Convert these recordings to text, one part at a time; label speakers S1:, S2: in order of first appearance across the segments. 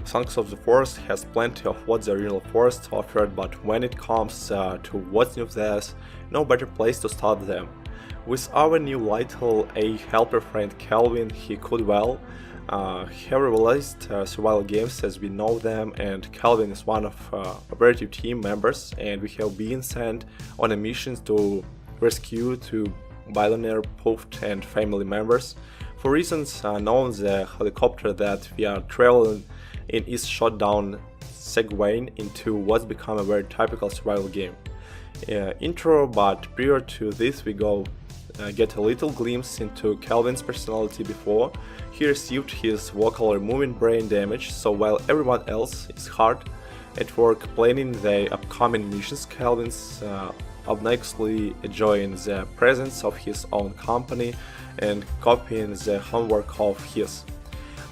S1: Songs of the Forest has plenty of what the original Forest offered, but when it comes to what's new, there's no better place to start them. With our new little A helper friend Kelvin, he could well have realized survival games as we know them, and Kelvin is one of operative team members, and we have been sent on a mission to rescue two billionaire Puft and family members. For reasons unknown, the helicopter that we are traveling in is shot down, segueing into what's become a very typical survival game. Intro, but prior to this we get a little glimpse into Kelvin's personality before he received his vocal removing brain damage, so while everyone else is hard at work planning the upcoming missions, Kelvin's obnoxiously enjoying the presence of his own company and copying the homework of his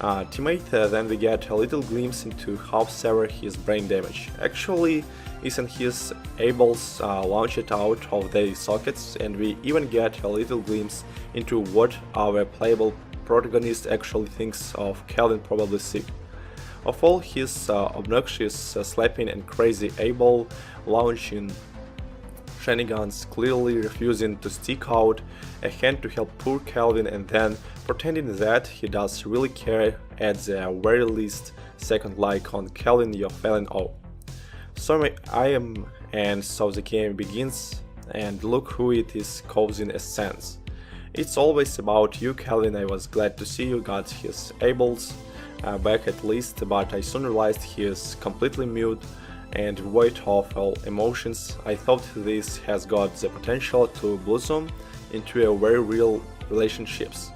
S1: teammate. Then we get a little glimpse into how severe his brain damage actually is, and his eyeballs launched out of their sockets, and we even get a little glimpse into what our playable protagonist actually thinks of Kelvin probably sick. Of all his obnoxious slapping and crazy eyeball launching shenanigans, clearly refusing to stick out a hand to help poor Kelvin and then pretending that he does really care, at the very least second like on Kelvin you're failing off. So I am, and so the game begins, and look who it is causing a sense. It's always about you, Kelvin. I was glad to see you got his eyeballs back at least, but I soon realized he is completely mute and void of all emotions. I thought this has got the potential to blossom into a very real relationships.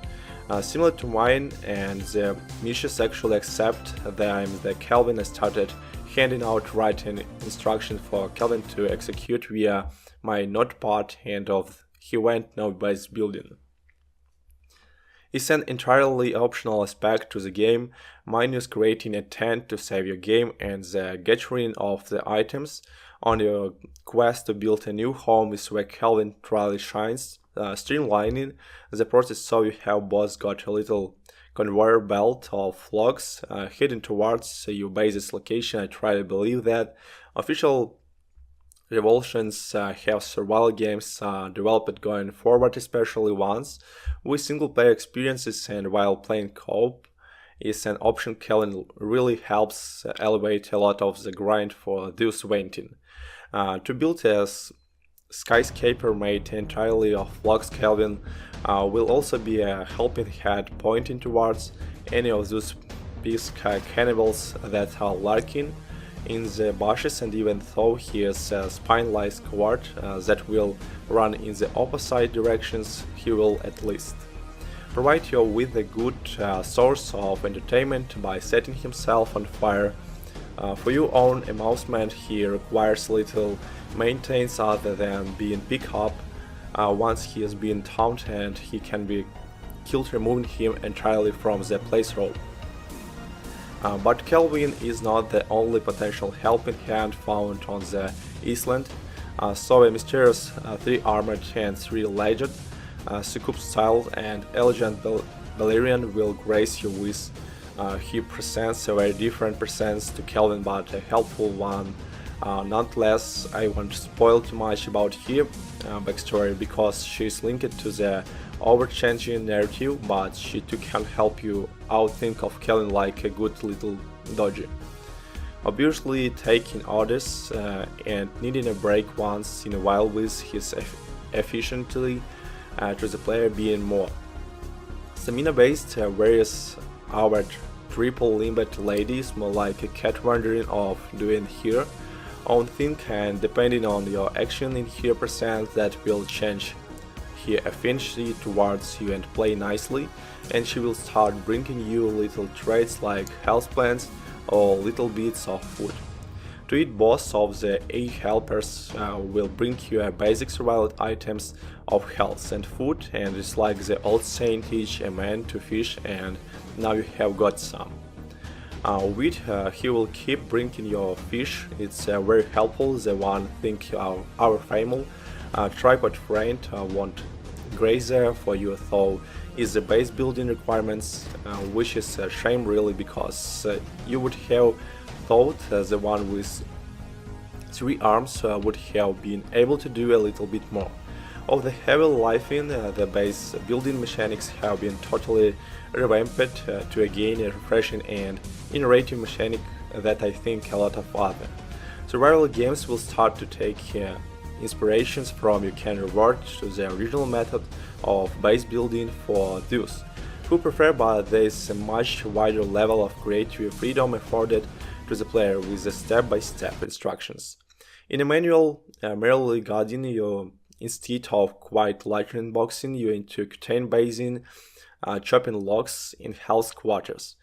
S1: Similar to mine, and the missions actually accept that I'm the Kelvin. I started handing out written instructions for Kelvin to execute via my notepad, and off he went now base building. It's an entirely optional aspect to the game, minus creating a tent to save your game and the gathering of the items on your quest to build a new home is where Kelvin truly shines, streamlining the process so you have both got a little conveyor belt of logs heading towards your base's location. I try to believe that official revulsions have survival games developed going forward, especially ones with single player experiences, and while playing co-op is an option, Kelvin really helps elevate a lot of the grind for those waiting. To build a skyscraper made entirely of logs, Kelvin will also be a helping hand pointing towards any of those beast cannibals that are lurking in the bushes, and even though he is a spineless coward that will run in the opposite directions, he will at least provide you with a good source of entertainment by setting himself on fire. For your own amusement, he requires little maintenance other than being picked up once he has been taunted, and he can be killed, removing him entirely from the playthrough. But Kelvin is not the only potential helping hand found on the island, so a mysterious 3-armored and 3-legged succub style and elegant Valerian will grace you with. He presents a very different presence to Kelvin, but a helpful one. Nonetheless, I won't spoil too much about her backstory because she is linked to the overchanging narrative, but she too can help you out think of Kelvin like a good little dodgy. Obviously taking orders and needing a break once in a while with his efficiently to the player being more stamina based, whereas our triple-limbed lady is more like a cat wandering off doing her own thing, and depending on your action in her percent that will change her affinity towards you and play nicely, and she will start bringing you little traits like houseplants or little bits of food. To eat both of the A helpers will bring you a basic survival items of health and food, and it's like the old saying, teach a man to fish, and now you have got some. He will keep bringing your fish. It's very helpful. The one thing our family tripod friend won't grazer for you though is the base building requirements, which is a shame really, because you would have thought the one with 3 arms would have been able to do a little bit more. Of the heavy lifting, the base building mechanics have been totally revamped to again a refreshing and innovative mechanic that I think a lot of other survival games will start to take inspirations from. You can revert to the original method of base building for those who prefer, but there is a much wider level of creative freedom afforded to the player with the step-by-step instructions. In a manual, merely guiding you instead of quite lightning boxing you into cutane basing, chopping logs in house quarters.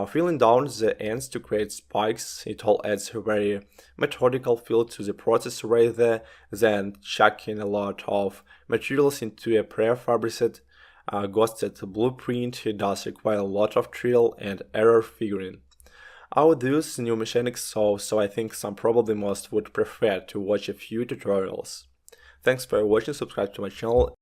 S1: Filling down the ends to create spikes, it all adds a very methodical feel to the process rather than chucking a lot of materials into a prefabricated, ghosted blueprint. It does require a lot of trial and error figuring out these new mechanics, so I think some probably most would prefer to watch a few tutorials. Thanks for watching, subscribe to my channel